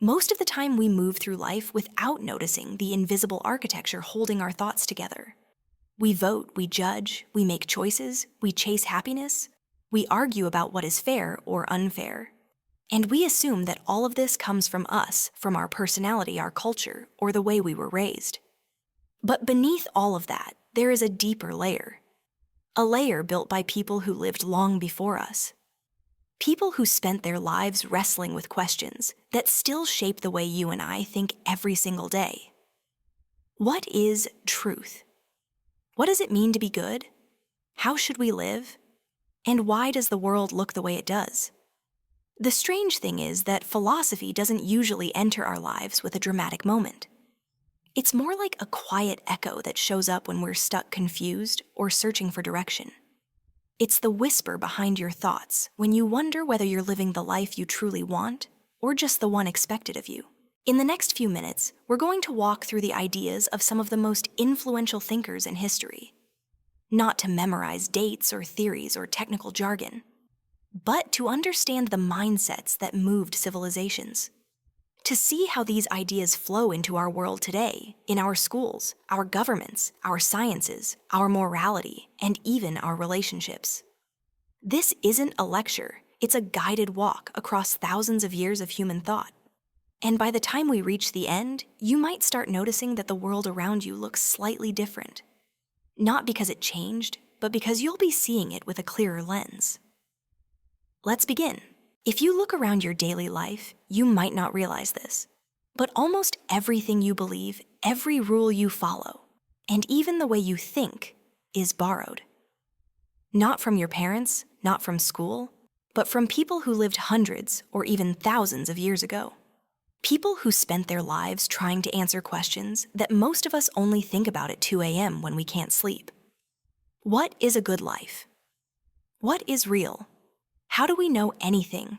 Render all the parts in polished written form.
Most of the time, we move through life without noticing the invisible architecture holding our thoughts together. We vote, we judge, we make choices, we chase happiness, we argue about what is fair or unfair. And we assume that all of this comes from us, from our personality, our culture, or the way we were raised. But beneath all of that, there is a deeper layer. A layer built by people who lived long before us. People who spent their lives wrestling with questions that still shape the way you and I think every single day. What is truth? What does it mean to be good? How should we live? And why does the world look the way it does? The strange thing is that philosophy doesn't usually enter our lives with a dramatic moment. It's more like a quiet echo that shows up when we're stuck confused or searching for direction. It's the whisper behind your thoughts when you wonder whether you're living the life you truly want or just the one expected of you. In the next few minutes, we're going to walk through the ideas of some of the most influential thinkers in history. Not to memorize dates or theories or technical jargon, but to understand the mindsets that moved civilizations. To see how these ideas flow into our world today, in our schools, our governments, our sciences, our morality, and even our relationships. This isn't a lecture, it's a guided walk across thousands of years of human thought. And by the time we reach the end, you might start noticing that the world around you looks slightly different. Not because it changed, but because you'll be seeing it with a clearer lens. Let's begin. If you look around your daily life, you might not realize this, but almost everything you believe, every rule you follow, and even the way you think, is borrowed. Not from your parents, not from school, but from people who lived hundreds or even thousands of years ago. People who spent their lives trying to answer questions that most of us only think about at 2 a.m. when we can't sleep. What is a good life? What is real? How do we know anything?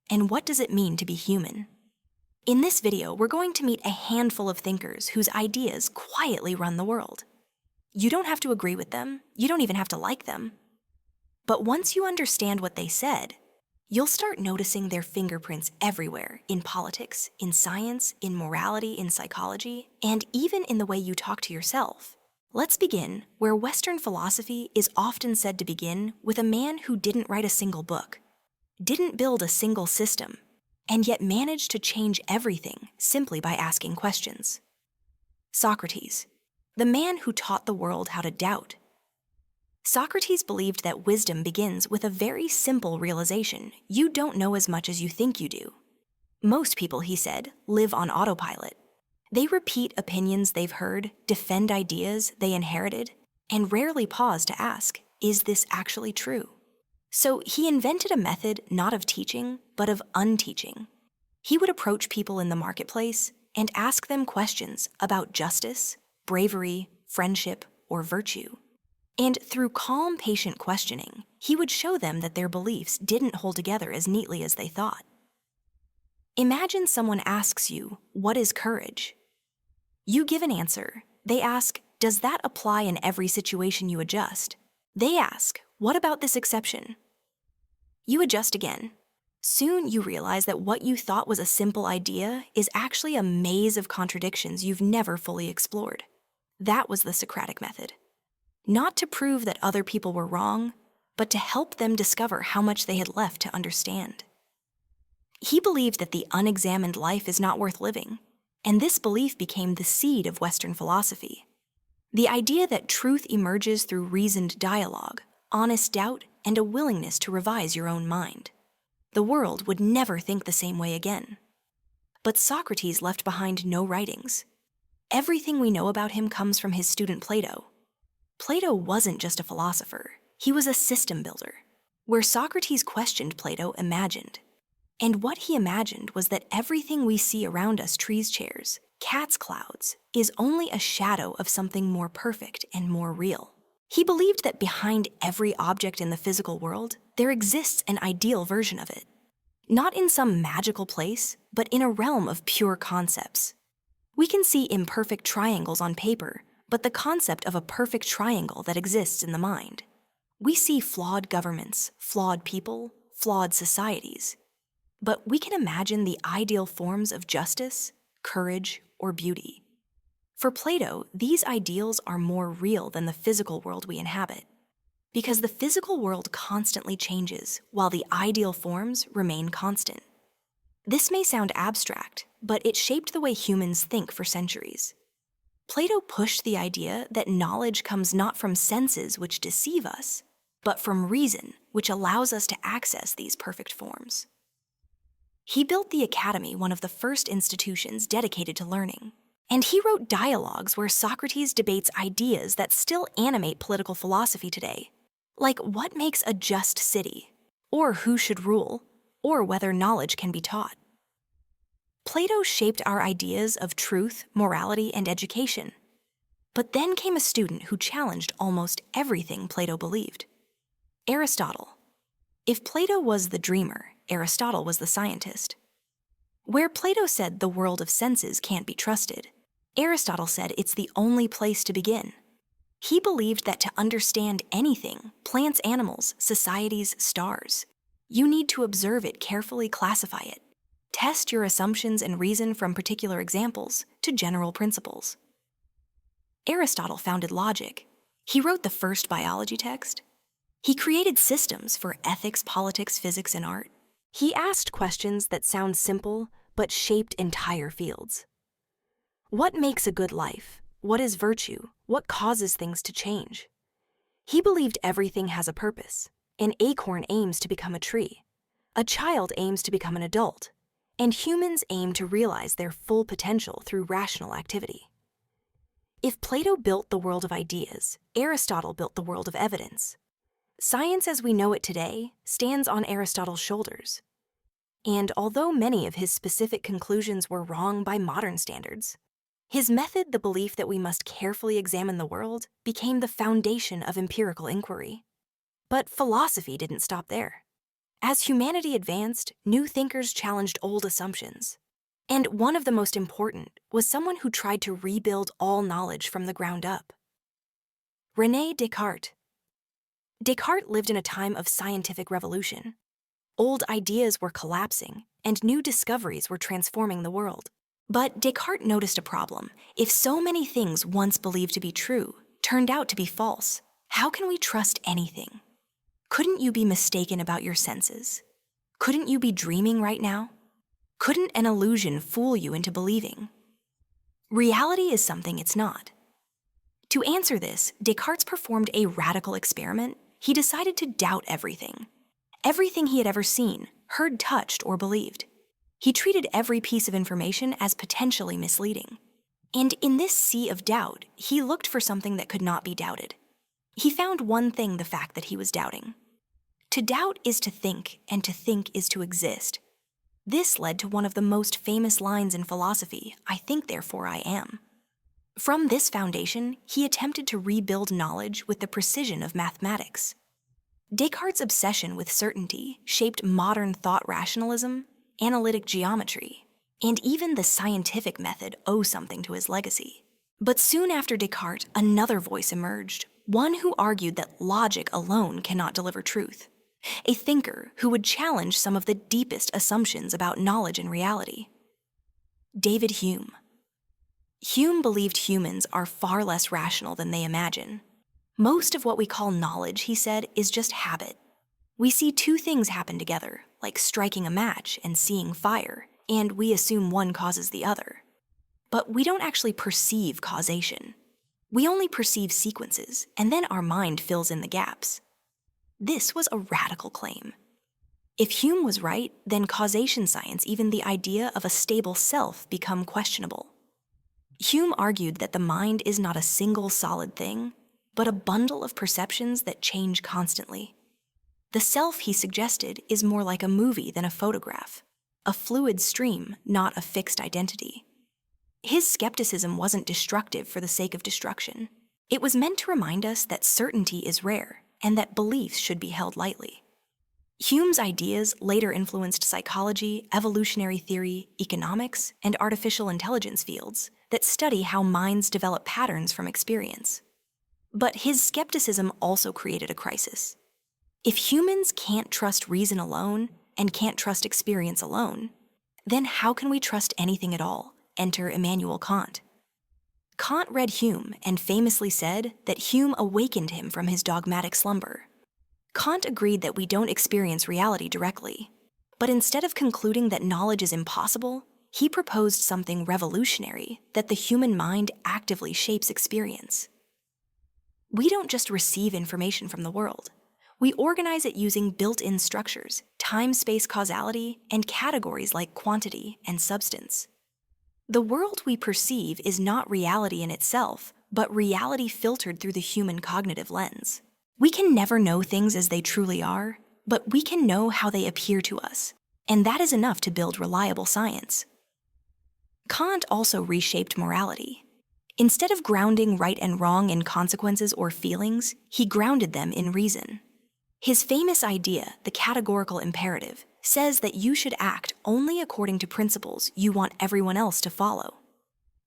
And what does it mean to be human? In this video, we're going to meet a handful of thinkers whose ideas quietly run the world. You don't have to agree with them, you don't even have to like them. But once you understand what they said, you'll start noticing their fingerprints everywhere, in politics, in science, in morality, in psychology, and even in the way you talk to yourself. Let's begin where Western philosophy is often said to begin with a man who didn't write a single book, didn't build a single system, and yet managed to change everything simply by asking questions. Socrates, the man who taught the world how to doubt. Socrates believed that wisdom begins with a very simple realization: you don't know as much as you think you do. Most people, he said, live on autopilot. They repeat opinions they've heard, defend ideas they inherited, and rarely pause to ask, is this actually true? So he invented a method not of teaching, but of unteaching. He would approach people in the marketplace and ask them questions about justice, bravery, friendship, or virtue. And through calm, patient questioning, he would show them that their beliefs didn't hold together as neatly as they thought. Imagine someone asks you, what is courage? You give an answer. They ask, does that apply in every situation you adjust? They ask, what about this exception? You adjust again. Soon you realize that what you thought was a simple idea is actually a maze of contradictions you've never fully explored. That was the Socratic method. Not to prove that other people were wrong, but to help them discover how much they had left to understand. He believed that the unexamined life is not worth living, and this belief became the seed of Western philosophy. The idea that truth emerges through reasoned dialogue, honest doubt, and a willingness to revise your own mind. The world would never think the same way again. But Socrates left behind no writings. Everything we know about him comes from his student Plato. Plato wasn't just a philosopher, he was a system builder. Where Socrates questioned, Plato imagined. And what he imagined was that everything we see around us, trees, chairs, cats, clouds, is only a shadow of something more perfect and more real. He believed that behind every object in the physical world, there exists an ideal version of it. Not in some magical place, but in a realm of pure concepts. We can see imperfect triangles on paper, but the concept of a perfect triangle that exists in the mind. We see flawed governments, flawed people, flawed societies. But we can imagine the ideal forms of justice, courage, or beauty. For Plato, these ideals are more real than the physical world we inhabit, because the physical world constantly changes while the ideal forms remain constant. This may sound abstract, but it shaped the way humans think for centuries. Plato pushed the idea that knowledge comes not from senses which deceive us, but from reason, which allows us to access these perfect forms. He built the academy, one of the first institutions dedicated to learning, and he wrote dialogues where Socrates debates ideas that still animate political philosophy today, like what makes a just city, or who should rule, or whether knowledge can be taught. Plato shaped our ideas of truth, morality, and education. But then came a student who challenged almost everything Plato believed: Aristotle. If Plato was the dreamer, Aristotle was the scientist. Where Plato said the world of senses can't be trusted, Aristotle said it's the only place to begin. He believed that to understand anything, plants, animals, societies, stars, you need to observe it carefully, classify it, test your assumptions and reason from particular examples to general principles. Aristotle founded logic. He wrote the first biology text. He created systems for ethics, politics, physics, and art. He asked questions that sound simple but shaped entire fields. What makes a good life? What is virtue? What causes things to change? He believed everything has a purpose. An acorn aims to become a tree. A child aims to become an adult. And humans aim to realize their full potential through rational activity. If Plato built the world of ideas, Aristotle built the world of evidence. Science as we know it today stands on Aristotle's shoulders. And although many of his specific conclusions were wrong by modern standards, his method, the belief that we must carefully examine the world, became the foundation of empirical inquiry. But philosophy didn't stop there. As humanity advanced, new thinkers challenged old assumptions. And one of the most important was someone who tried to rebuild all knowledge from the ground up: René Descartes. Descartes lived in a time of scientific revolution. Old ideas were collapsing, and new discoveries were transforming the world. But Descartes noticed a problem. If so many things once believed to be true turned out to be false, how can we trust anything? Couldn't you be mistaken about your senses? Couldn't you be dreaming right now? Couldn't an illusion fool you into believing? Reality is something it's not. To answer this, Descartes performed a radical experiment. He decided to doubt everything. Everything he had ever seen, heard, touched, or believed. He treated every piece of information as potentially misleading. And in this sea of doubt, he looked for something that could not be doubted. He found one thing: the fact that he was doubting. To doubt is to think, and to think is to exist. This led to one of the most famous lines in philosophy: I think, therefore I am. From this foundation, he attempted to rebuild knowledge with the precision of mathematics. Descartes' obsession with certainty shaped modern thought rationalism, analytic geometry, and even the scientific method owe something to his legacy. But soon after Descartes, another voice emerged, one who argued that logic alone cannot deliver truth, a thinker who would challenge some of the deepest assumptions about knowledge and reality. David Hume. Hume believed humans are far less rational than they imagine. Most of what we call knowledge, he said, is just habit. We see two things happen together, like striking a match and seeing fire, and we assume one causes the other. But we don't actually perceive causation. We only perceive sequences, and then our mind fills in the gaps. This was a radical claim. If Hume was right, then causation science, even the idea of a stable self, become questionable. Hume argued that the mind is not a single solid thing, but a bundle of perceptions that change constantly. The self, he suggested, is more like a movie than a photograph, a fluid stream, not a fixed identity. His skepticism wasn't destructive for the sake of destruction. It was meant to remind us that certainty is rare and that beliefs should be held lightly. Hume's ideas later influenced psychology, evolutionary theory, economics, and artificial intelligence fields that study how minds develop patterns from experience. But his skepticism also created a crisis. If humans can't trust reason alone, and can't trust experience alone, then how can we trust anything at all? Enter Immanuel Kant. Kant read Hume and famously said that Hume awakened him from his dogmatic slumber. Kant agreed that we don't experience reality directly, but instead of concluding that knowledge is impossible, he proposed something revolutionary, that the human mind actively shapes experience. We don't just receive information from the world. We organize it using built-in structures, time-space causality, and categories like quantity and substance. The world we perceive is not reality in itself, but reality filtered through the human cognitive lens. We can never know things as they truly are, but we can know how they appear to us, and that is enough to build reliable science. Kant also reshaped morality. Instead of grounding right and wrong in consequences or feelings, he grounded them in reason. His famous idea, the categorical imperative, says that you should act only according to principles you want everyone else to follow.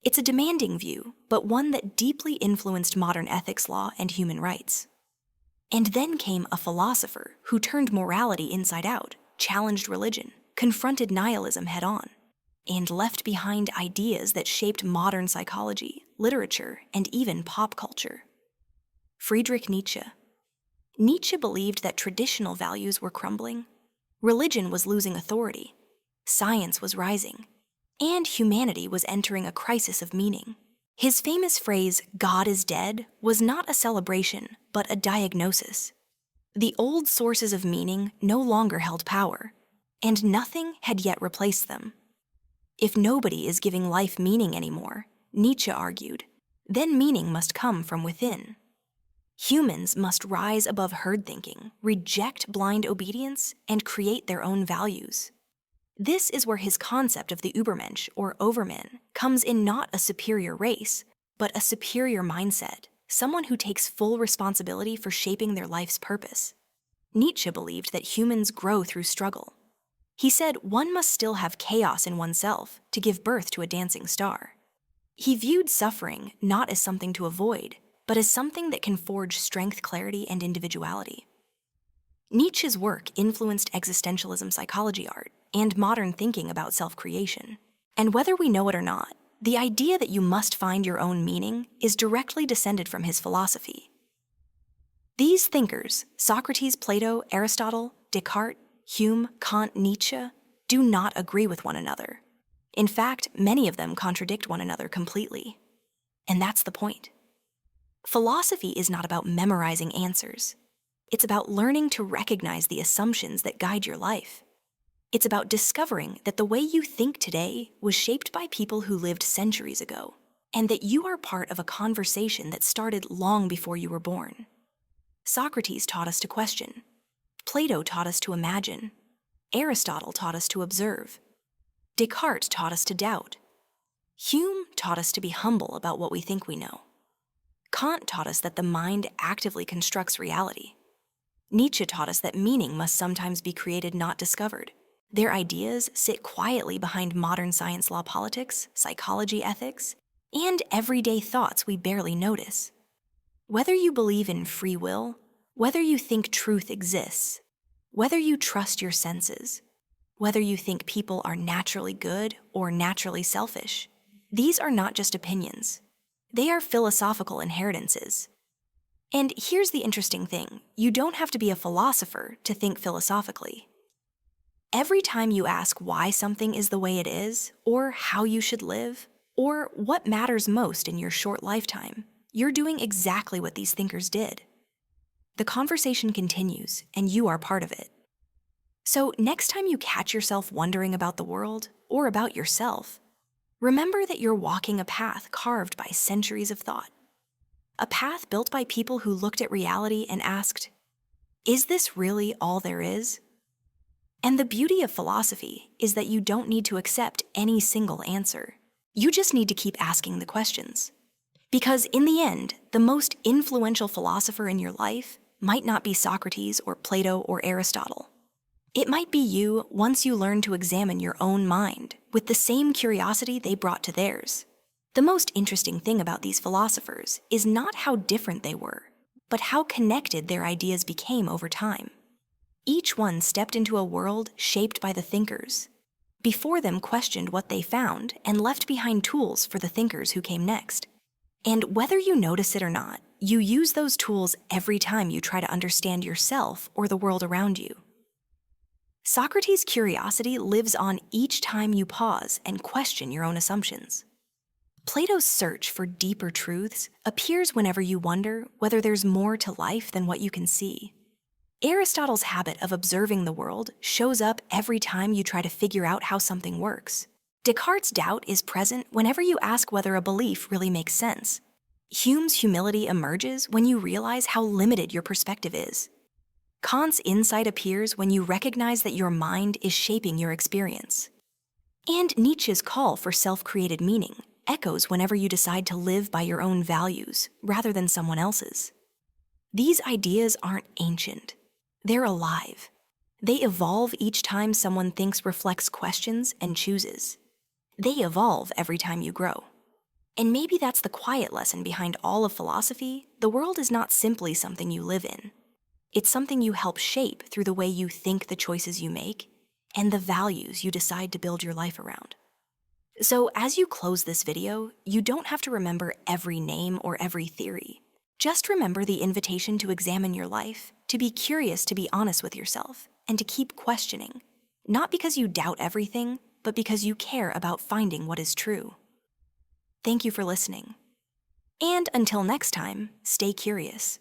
It's a demanding view, but one that deeply influenced modern ethics law and human rights. And then came a philosopher who turned morality inside out, challenged religion, confronted nihilism head-on, and left behind ideas that shaped modern psychology, literature, and even pop culture. Friedrich Nietzsche. Nietzsche believed that traditional values were crumbling, religion was losing authority, science was rising, and humanity was entering a crisis of meaning. His famous phrase, "God is dead," was not a celebration, but a diagnosis. The old sources of meaning no longer held power, and nothing had yet replaced them. If nobody is giving life meaning anymore, Nietzsche argued, then meaning must come from within. Humans must rise above herd thinking, reject blind obedience, and create their own values. This is where his concept of the Übermensch, or overman, comes in, not a superior race, but a superior mindset, someone who takes full responsibility for shaping their life's purpose. Nietzsche believed that humans grow through struggle. He said one must still have chaos in oneself to give birth to a dancing star. He viewed suffering not as something to avoid, but as something that can forge strength, clarity, and individuality. Nietzsche's work influenced existentialism psychology art and modern thinking about self-creation. And whether we know it or not, the idea that you must find your own meaning is directly descended from his philosophy. These thinkers, Socrates, Plato, Aristotle, Descartes, Hume, Kant, Nietzsche, do not agree with one another. In fact, many of them contradict one another completely. And that's the point. Philosophy is not about memorizing answers. It's about learning to recognize the assumptions that guide your life. It's about discovering that the way you think today was shaped by people who lived centuries ago, and that you are part of a conversation that started long before you were born. Socrates taught us to question. Plato taught us to imagine. Aristotle taught us to observe. Descartes taught us to doubt. Hume taught us to be humble about what we think we know. Kant taught us that the mind actively constructs reality. Nietzsche taught us that meaning must sometimes be created, not discovered. Their ideas sit quietly behind modern science, law, politics, psychology, ethics, and everyday thoughts we barely notice. Whether you believe in free will, whether you think truth exists, whether you trust your senses, whether you think people are naturally good or naturally selfish, these are not just opinions. They are philosophical inheritances. And here's the interesting thing. You don't have to be a philosopher to think philosophically. Every time you ask why something is the way it is, or how you should live, or what matters most in your short lifetime, you're doing exactly what these thinkers did. The conversation continues, and you are part of it. So next time you catch yourself wondering about the world, or about yourself, remember that you're walking a path carved by centuries of thought. A path built by people who looked at reality and asked, is this really all there is? And the beauty of philosophy is that you don't need to accept any single answer. You just need to keep asking the questions. Because in the end, the most influential philosopher in your life might not be Socrates or Plato or Aristotle. It might be you once you learn to examine your own mind with the same curiosity they brought to theirs. The most interesting thing about these philosophers is not how different they were, but how connected their ideas became over time. Each one stepped into a world shaped by the thinkers. Before them questioned what they found and left behind tools for the thinkers who came next. And whether you notice it or not, you use those tools every time you try to understand yourself or the world around you. Socrates' curiosity lives on each time you pause and question your own assumptions. Plato's search for deeper truths appears whenever you wonder whether there's more to life than what you can see. Aristotle's habit of observing the world shows up every time you try to figure out how something works. Descartes' doubt is present whenever you ask whether a belief really makes sense. Hume's humility emerges when you realize how limited your perspective is. Kant's insight appears when you recognize that your mind is shaping your experience. And Nietzsche's call for self-created meaning echoes whenever you decide to live by your own values rather than someone else's. These ideas aren't ancient. They're alive. They evolve each time someone thinks, reflects, questions, and chooses. They evolve every time you grow. And maybe that's the quiet lesson behind all of philosophy. The world is not simply something you live in. It's something you help shape through the way you think, the choices you make, and the values you decide to build your life around. So as you close this video, you don't have to remember every name or every theory. Just remember the invitation to examine your life, to be curious, to be honest with yourself, and to keep questioning, not because you doubt everything, but because you care about finding what is true. Thank you for listening. And until next time, stay curious.